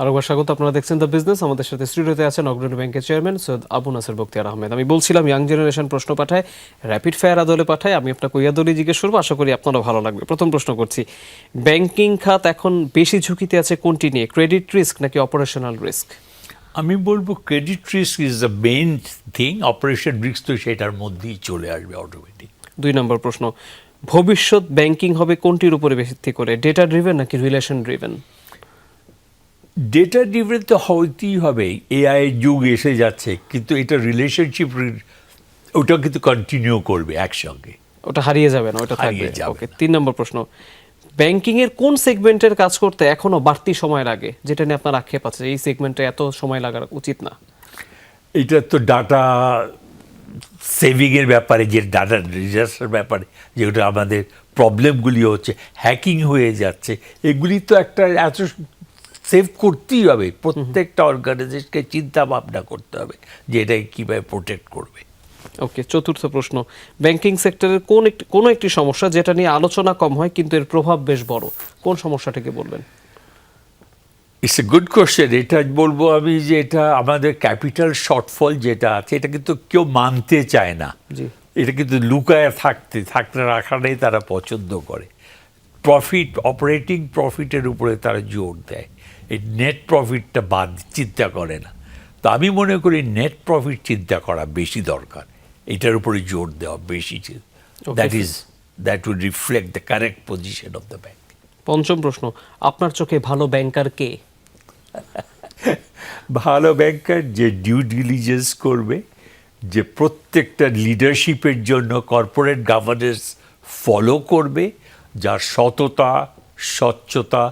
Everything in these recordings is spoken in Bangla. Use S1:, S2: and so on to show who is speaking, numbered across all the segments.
S1: আরেকবার স্বাগত। আপনারা দেখছেন দ্য বিজনেস। আমাদের সাথে স্টুডিওতে আছেন অগ্রণী ব্যাংকের চেয়ারম্যান সৈয়দ আবু নাসের বখতিয়ার আহমেদ। আমি বলছিলাম ইয়াং জেনারেশন প্রশ্ন পাঠায়, র্যাপিড ফায়ার আদলে পাঠায়। আমি আপনাকে ওই আদলেই জিজ্ঞেস করবো, আশা করি আপনারও ভালো লাগবে। প্রথম প্রশ্ন করছি, ব্যাংকিং খাত এখন বেশি ঝুঁকিতে আছে কোনটি নিয়ে, ক্রেডিট রিস্ক নাকি অপারেশনাল রিস্ক?
S2: আমি বলবো credit risk is the main thing, operation risk তো সেটার মধ্যেই চলে আসবে অটোমেটিক।
S1: 2 নম্বর প্রশ্ন, ভবিষ্যৎ ব্যাংকিং হবে কোনটির উপরে ভিত্তি করে, ডেটা ড্রিভেন নাকি রিলেশন ড্রিভেন?
S2: ডেটা ড্রিভেন তো হইতেই হবে, এআই যুগ এসে যাচ্ছে, কিন্তু এটা রিলেশনশিপ ওটা কিন্তু কন্টিনিউ করবে একসঙ্গে,
S1: ওটা হারিয়ে যাবে না, ওটা থাকবে।
S2: হারিয়ে যাবে
S1: ওকে,
S2: না।
S1: 3 নম্বর প্রশ্ন, ব্যাংকিং এর কোন সেগমেন্টের কাজ করতে এখনো বাড়তি সময় লাগে, যেটা নিয়ে আপনার আক্ষেপ আছে এই সেগমেন্টে এত সময় লাগা উচিত না?
S2: এটা তো ডাটা সেভিংয়ের ব্যাপারে, যে ডাটা রিজার্ভের ব্যাপারে যেগুলো আমাদের প্রবলেমগুলি হচ্ছে, হ্যাকিং হয়ে যাচ্ছে, এগুলি তো একটা এত সেভ করতেই হবে। প্রত্যেকটা অর্গানাইজেশনকে চিন্তা ভাবনা করতে হবে যে এটাকে কীভাবে প্রোটেক্ট করবে।
S1: ওকে, চতুর্থ প্রশ্ন, ব্যাংকিং সেক্টরের কোন একটি সমস্যা যেটা নিয়ে আলোচনা কম হয় কিন্তু এর প্রভাব বেশ বড়, কোন সমস্যাটাকে বলবেন?
S2: It's a good question. এটা বলবো আমি যে এটা আমাদের ক্যাপিটাল শর্টফল যেটা আছে, এটা কিন্তু কেউ মানতে চায় না।
S1: জি,
S2: এটা কিন্তু লুকায় থাকতে রাখাটাই তারা পছন্দ করে। প্রফিট, অপারেটিং প্রফিটের উপরে তারা জোর দেয়, এই নেট প্রফিটটা বাদ চিন্তা করে না। তো আমি মনে করি নেট প্রফিট চিন্তা করা বেশি দরকার, এটার উপরে জোর দেওয়া বেশি। That will reflect the correct position of the bank.
S1: পঞ্চম প্রশ্ন, আপনার চোখে ভালো ব্যাংকার কে?
S2: ভালো ব্যাংকার যে ডিউ ডিলিজেন্স করবে, যে প্রত্যেকটা লিডারশিপের জন্য কর্পোরেট গভর্নেন্স ফলো করবে, যার সততা, স্বচ্ছতা,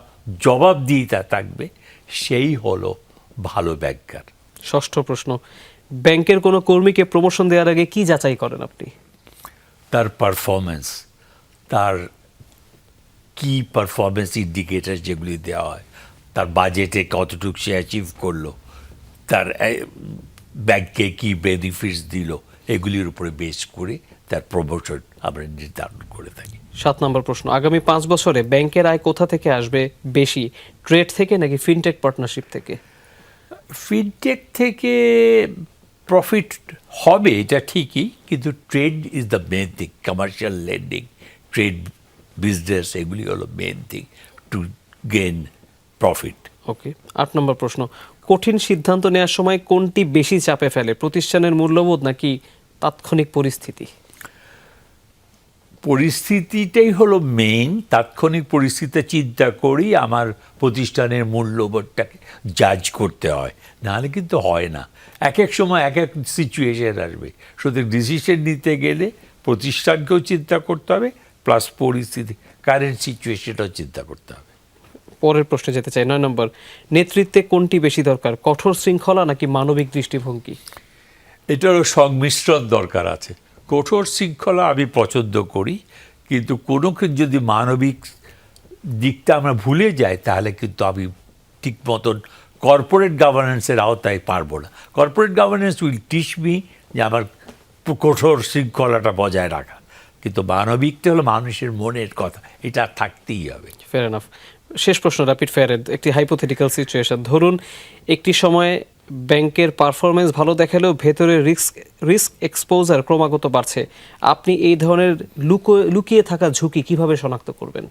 S2: জবাবদিহিতা থাকবে, সেই হলো ভালো ব্যাংকার।
S1: ষষ্ঠ প্রশ্ন, ব্যাংকের কোনো কর্মীকে প্রমোশন দেওয়ার আগে কি যাচাই করেন আপনি?
S2: তার পারফরমেন্স, তার কি পারফরমেন্স ইন্ডিকেটর যেগুলি দেওয়া হয়, তার বাজেটে কতটুকু সে অ্যাচিভ করলো, তার ব্যাংকে কি বেনিফিটস দিল, এগুলির উপরে বেস করে তার প্রমোশন আমরা নির্ধারণ করে থাকি।
S1: 7 নম্বর প্রশ্ন, আগামী 5 বছরে ব্যাংকের আয় কোথা থেকে আসবে বেশি, ট্রেড থেকে নাকি ফিনটেক পার্টনারশিপ থেকে?
S2: ফিনটেক থেকে প্রফিট হবে এটা ঠিকই, কিন্তু trade is the main thing. Commercial lending, trade business, এগুলি হলো main thing to gain profit.
S1: Okay, 8 number প্রশ্ন, কঠিন সিদ্ধান্ত নেওয়ার সময় কোনটি বেশি চাপে ফেলে, প্রতিষ্ঠানের মূল্যবোধ নাকি তাৎক্ষণিক পরিস্থিতি?
S2: পরিস্থিতিটাই হলো মেইন। তাৎক্ষণিক পরিস্থিতি চিন্তা করি আমার প্রতিষ্ঠানের মূল্যবোধটাকে জাজ করতে হয়, নাহলে কিন্তু হয় না। এক এক সময় এক এক সিচুয়েশন আসবে, সুতরাং ডিসিশন নিতে গেলে প্রতিষ্ঠানকেও চিন্তা করতে হবে, প্লাস পরিস্থিতি, কারেন্ট সিচুয়েশনটাও চিন্তা করতে হবে।
S1: পরের প্রশ্নে যেতে চাই, 9 নম্বর, নেতৃত্বে কোনটি বেশি দরকার, কঠোর শৃঙ্খলা নাকি মানবিক দৃষ্টিভঙ্গি?
S2: এটারও সংমিশ্রণ দরকার আছে। কঠোর শৃঙ্খলা আমি পছন্দ করি, কিন্তু কোনো যদি মানবিক দিকটা আমরা ভুলে যাই, তাহলে কিন্তু আমি ঠিক মতন কর্পোরেট গভর্নেন্সের আওতায় পারবো না। Corporate governance will teach me যে আমার কঠোর শৃঙ্খলাটা বজায় রাখা, কিন্তু মানবিকটা হলো মানুষের মনের কথা, এটা থাকতেই হবে।
S1: Fair enough. শেষ প্রশ্ন, র্যাপিড ফায়ারের একটি হাইপোথেটিক্যাল সিচুয়েশন। ধরুন একটি সময় ব্যাংকের পারফরমেন্স ভালো দেখালেও ভেতরে রিস্ক এক্সপোজার ক্রমাগত বাড়ছে, আপনি এই ধরনের লুকিয়ে থাকা ঝুঁকি কিভাবে শনাক্ত করবেন?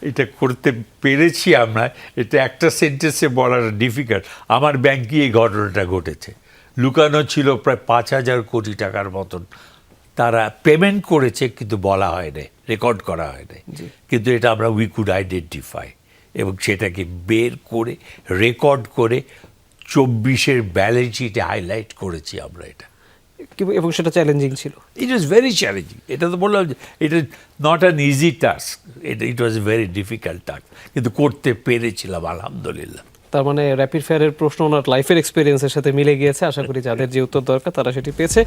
S2: এটা করতে পেরেছি আমরা, এটা একটা সেন্টেন্সে বলার ডিফিকাল্ট। আমার ব্যাংকে এই ঘটনাটা ঘটেছে, লুকানো ছিল প্রায় 5,000 কোটি টাকার মতন, তারা পেমেন্ট করেছে কিন্তু বলা হয় নাই, রেকর্ড করা হয় নাই, কিন্তু এটা আমরা উই কুড আইডেন্টিফাই এবং সেটাকে বের করে রেকর্ড করে 24-এর ব্যালেন্স শিটে হাইলাইট করেছি আমরা এটা।
S1: এবং সেটা চ্যালেঞ্জিং ছিল।
S2: ইট ওয়াজ ভেরি চ্যালেঞ্জিং। এটা তো বললাম যে এটা not an easy task, it was a very difficult task, কিন্তু করতে পেরেছিলাম আলহামদুলিল্লাহ।
S1: তার মানে র্যাপিড ফায়ারের প্রশ্ন ওনার লাইফের এক্সপিরিয়েন্সের সাথে মিলে গিয়েছে। আশা করি যাদের যে উত্তর দরকার তারা সেটি পেয়েছে।